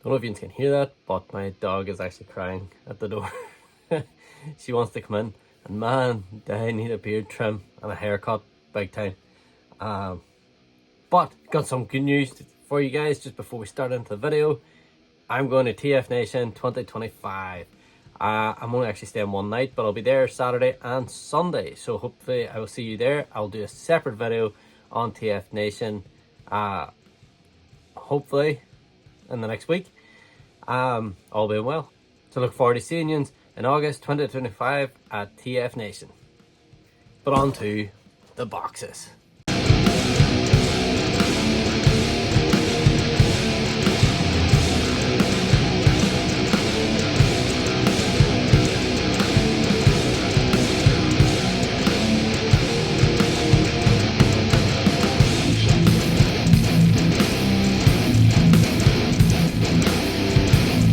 don't know if you can hear that, but my dog is actually crying at the door. She wants to come in, and man, I need a beard trim and a haircut, big time. But got some good news for you guys just before we start into the video. I'm going to TF Nation 2025. I'm only actually staying one night, but I'll be there Saturday and Sunday. So hopefully I will see you there. I'll do a separate video on TF Nation, hopefully in the next week. All being well. So look forward to seeing you in August 2025 at TF Nation. But on to the boxes.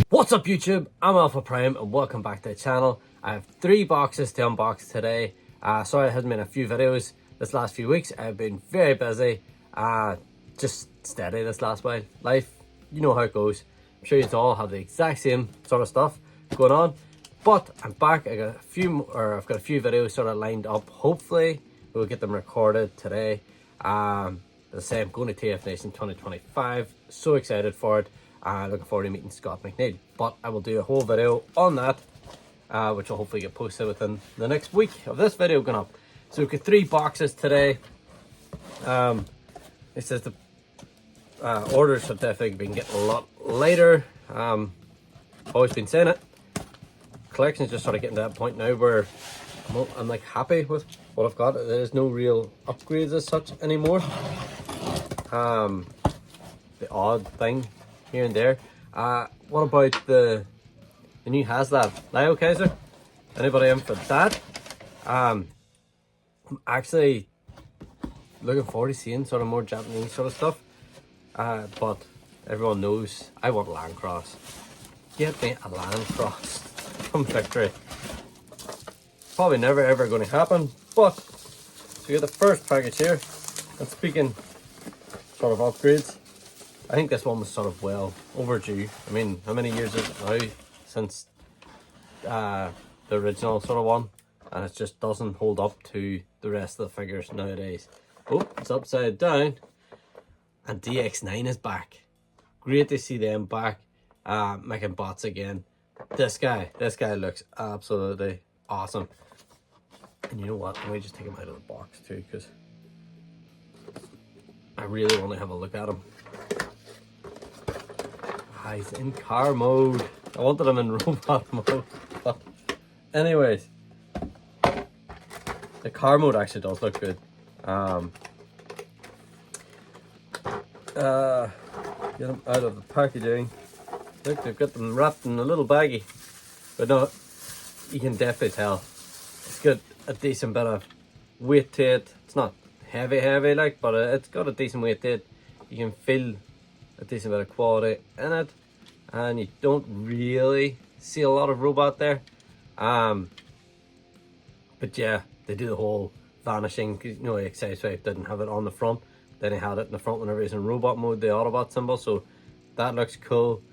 What's up YouTube? I'm Alpha Prime and welcome back to the channel. I have 3 boxes to unbox today. Sorry I haven't been a few videos this last few weeks. I've been very busy. Just steady this last while. Life, you know how it goes. I'm sure you all have the exact same sort of stuff going on. But I'm back. I've got a few videos sort of lined up. Hopefully we'll get them recorded today. As I say, I'm going to TF Nation 2025. So excited for it. Looking forward to meeting Scott McNeil, but I will do a whole video on that, which will hopefully get posted within the next week of this video going up. So we've got 3 boxes today. It says the orders have definitely been getting a lot later. Always been saying it. Collection's just sort of getting to that point now where I'm like happy with what I've got. There's no real upgrades as such anymore. The odd thing here and there. What about the new Haslab Lyo Kaiser? Anybody in for that? I'm actually looking forward to seeing sort of more Japanese sort of stuff. But everyone knows I want Land Cross. Get me a Land Cross from Victory. Probably never ever going to happen, but so we got the first package here. And speaking sort of upgrades, I think this one was sort of well overdue. I mean, how many years is it now since the original sort of one? And it just doesn't hold up to the rest of the figures nowadays. Oh, it's upside down. And DX9 is back. Great to see them back, making bots again. This guy looks absolutely awesome. And you know what? Let me just take him out of the box too, because I really want to have a look at him. He's in car mode. I wanted him in robot mode. But anyways, the car mode actually does look good. Get them out of the packaging. Look, they've got them wrapped in a little baggie. But no, you can definitely tell it's got a decent bit of weight to it. It's not heavy like, but it's got a decent weight to it. You can feel a decent bit of quality in it, and you don't really see a lot of robot there. But yeah, they do the whole vanishing, because you know, like Sideswipe didn't have it on the front, then he had it in the front whenever he's in robot mode, the Autobot symbol, so that looks cool.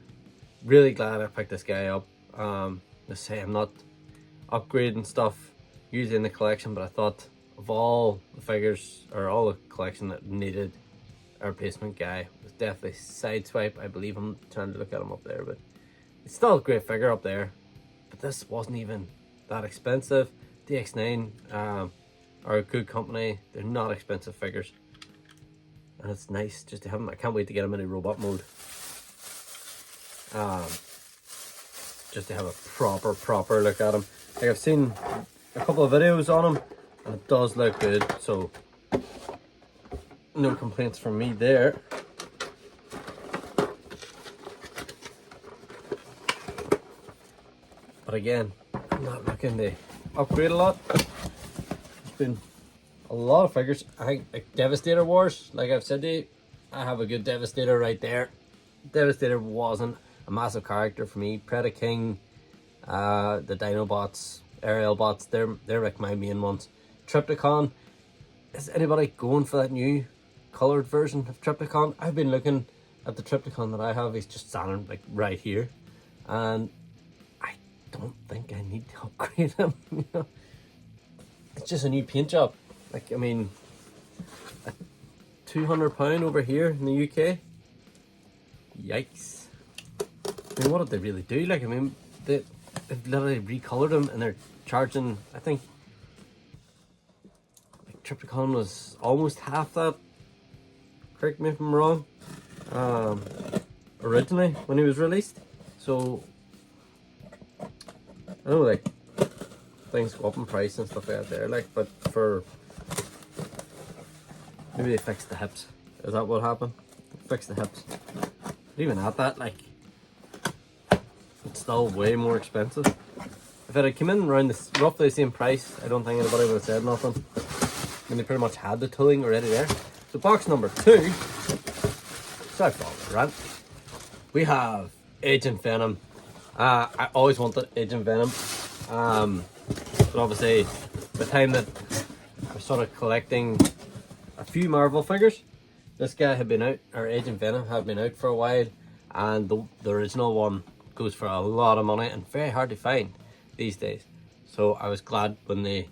Really glad I picked this guy up. Let's say I'm not upgrading stuff usually in the collection, but I thought of all the figures, or all the collection that needed a replacement guy, was definitely Sideswipe. I believe I'm trying to look at him up there, but it's still a great figure up there. But this wasn't even that expensive. DX9 are a good company. They're not expensive figures, and it's nice just to have them. I can't wait to get them in a robot mode. Just to have a proper look at them. Like, I've seen a couple of videos on them, and it does look good. So no complaints from me there. But again, I'm not looking to upgrade a lot. It's been a lot of figures. I think like Devastator Wars, like I've said to you, I have a good Devastator right there. Devastator wasn't a massive character for me. Predaking, the Dinobots, Aerial Bots, they're like my main ones. Triptychon, is anybody going for that new coloured version of Triptychon? I've been looking at the Triptychon that I have, he's just standing like right here, and I don't think I need to upgrade him. You know, it's just a new paint job. Like, I mean, £200 over here in the UK. Yikes! I mean, what did they really do? Like, I mean, they've literally recolored him, and they're charging, I think, like Triptychon was almost half that. Correct me if I'm wrong. Originally when he was released, so I know like things go up in price and stuff like that there, like, but for maybe they fixed the hips. Is that what happened? Fix the hips. But even at that, like, it's still way more expensive. If it had come in around this roughly the same price, I don't think anybody would have said nothing. I mean, they pretty much had the tooling already there. So box number 2. Sorry for all the rant. We have Agent Venom. I always wanted Agent Venom. But obviously, the time that I was sort of collecting a few Marvel figures, this guy had been out, or Agent Venom had been out for a while, and the original one goes for a lot of money and very hard to find these days. So I was glad when they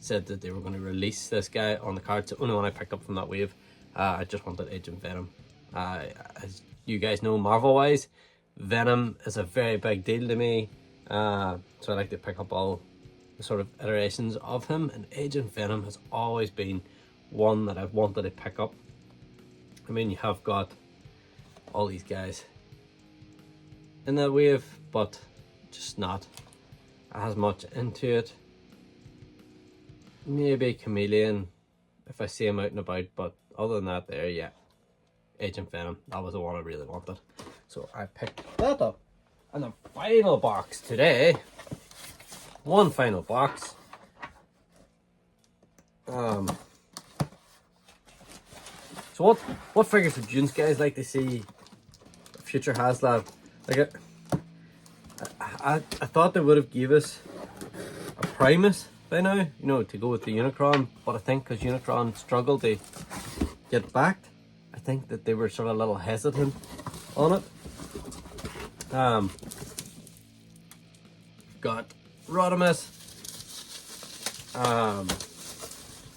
said that they were going to release this guy on the cards. The only one I picked up from that wave. I just wanted Agent Venom. As you guys know, Marvel wise, Venom is a very big deal to me, so I like to pick up all the sort of iterations of him, and Agent Venom has always been one that I've wanted to pick up. I mean, you have got all these guys in that wave, but just not as much into it. Maybe Chameleon if I see him out and about, but other than that there, yeah, Agent Venom, that was the one I really wanted. So I picked that up. And the final box today, one final box. So what figures would you guys like to see future HasLab? Like, I thought they would have gave us a Primus by now, you know, to go with the Unicron, but I think because Unicron struggled to get backed, I think that they were sort of a little hesitant on it. Got Rodimus,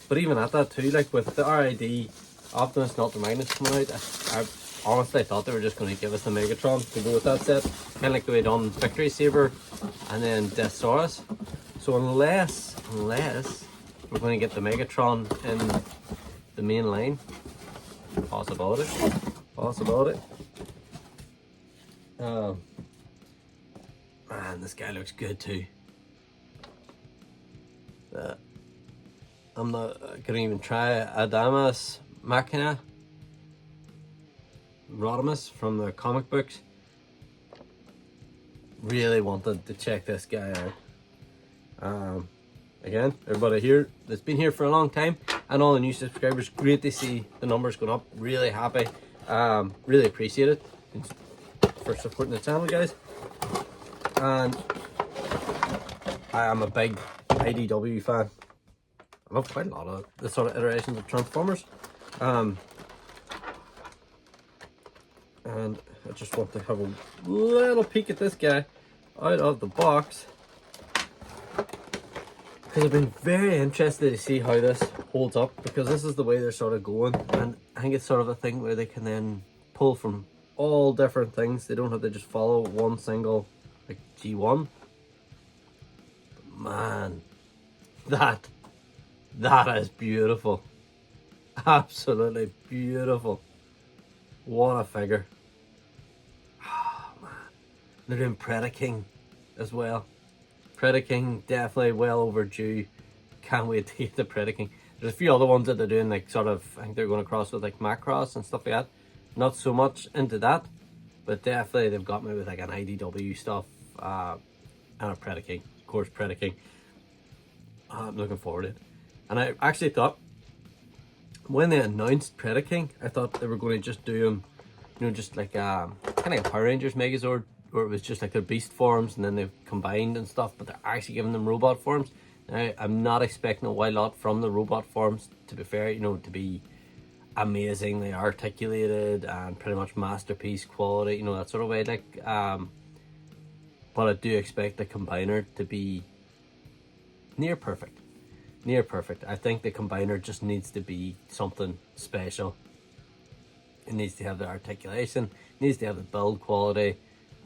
but even at that too, like with the RID Optimus and Ultra Magnus coming out, I honestly thought they were just going to give us the Megatron to go with that set, kind of like the way done Victory Saber and then Deathsaurus. So unless we're going to get the Megatron in the main line, possibility. Man, this guy looks good too. I'm not gonna even try Adamas Machina Rodimus from the comic books. Really wanted to check this guy out. Again, everybody here that's been here for a long time and all the new subscribers, great to see the numbers going up. Really happy. Really appreciate it for supporting the channel, guys. And I am a big IDW fan. I love quite a lot of the sort of iterations of Transformers. And I just want to have a little peek at this guy out of the box, because I've been very interested to see how this holds up, because this is the way they're sort of going, and I think it's sort of a thing where they can then pull from all different things. They don't have to just follow one single like G1. But man, that is beautiful. Absolutely beautiful. What a figure. Oh man, they're doing Predaking as well. Predaking, definitely well overdue. Can't wait to get the Predaking. There's a few other ones that they're doing, like sort of, I think they're going to cross with like Macross and stuff like that. Not so much into that, but definitely they've got me with like an IDW stuff and a Predaking. Of course, Predaking. I'm looking forward to it. And I actually thought, when they announced Predaking, I thought they were going to just do them, you know, just like kind of like a Power Rangers Megazord, where it was just like their beast forms and then they've combined and stuff, but they're actually giving them robot forms. Now, I'm not expecting a wild lot from the robot forms, to be fair, you know, to be amazingly articulated and pretty much masterpiece quality, you know, that sort of way. Like, but I do expect the combiner to be near perfect. Near perfect. I think the combiner just needs to be something special. It needs to have the articulation, needs to have the build quality,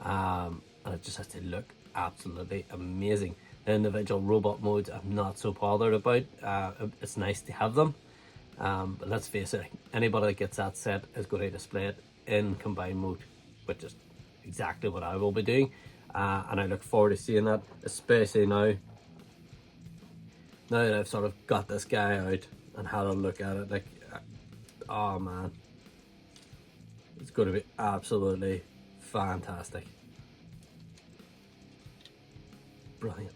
and it just has to look absolutely amazing. The individual robot modes I'm not so bothered about. It's nice to have them, but let's face it, anybody that gets that set is going to display it in combined mode, which is exactly what I will be doing, and I look forward to seeing that, especially now that I've sort of got this guy out and had a look at it. Like, oh man, it's going to be absolutely fantastic. Brilliant,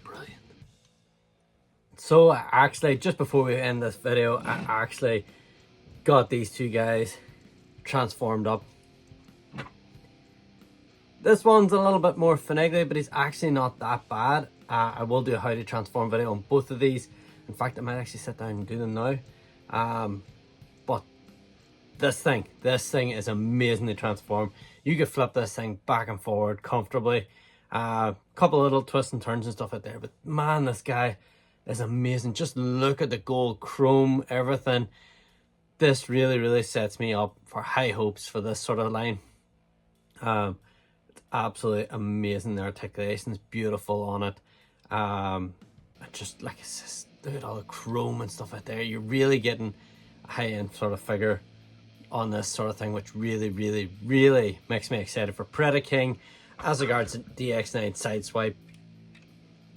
brilliant. So actually, just before we end this video, I actually got these two guys transformed up. This one's a little bit more finagly, but he's actually not that bad. I will do a how to transform video on both of these. In fact, I might actually sit down and do them now. But this thing is amazing to transform. You could flip this thing back and forward comfortably. Couple of little twists and turns and stuff out there, but man, this guy is amazing. Just look at the gold chrome, everything. This really sets me up for high hopes for this sort of line. It's absolutely amazing. The articulation's beautiful on it. Just like it's just, look at all the chrome and stuff out there. You're really getting a high-end sort of figure on this sort of thing, which really makes me excited for Predator King. As regards to DX9 Sideswipe,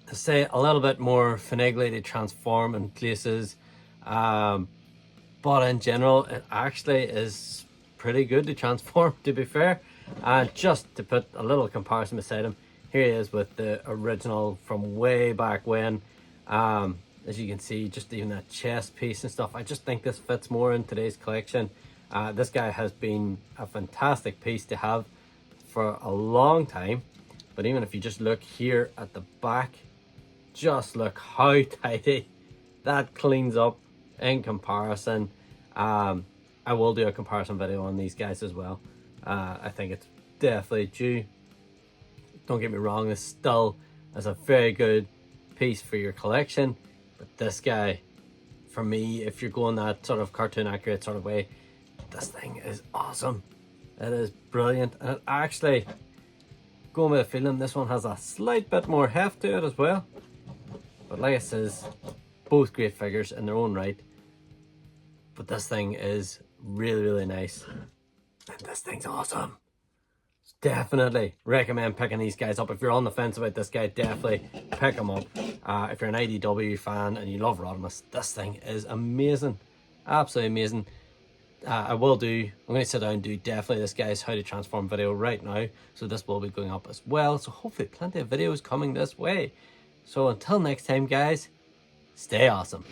I say a little bit more finagly to transform in places, but in general it actually is pretty good to transform, to be fair. Just to put a little comparison beside him, here he is with the original from way back when. As you can see, just even that chest piece and stuff, I just think this fits more in today's collection. This guy has been a fantastic piece to have for a long time, but even if you just look here at the back, just look how tidy that cleans up in comparison. I will do a comparison video on these guys as well. I think it's definitely due. Don't get me wrong, this still is a very good piece for your collection, but this guy, for me, if you're going that sort of cartoon accurate sort of way, this thing is awesome. It is brilliant, and it actually, going with the feeling, this one has a slight bit more heft to it as well. But like I says, both great figures in their own right. But this thing is really nice, and this thing's awesome. Definitely recommend picking these guys up. If you're on the fence about this guy, definitely pick him up. If you're an IDW fan and you love Rodimus, this thing is amazing, absolutely amazing. I'm going to sit down and do definitely this guy's how to transform video right now, so this will be going up as well. So hopefully plenty of videos coming this way. So until next time guys, stay awesome.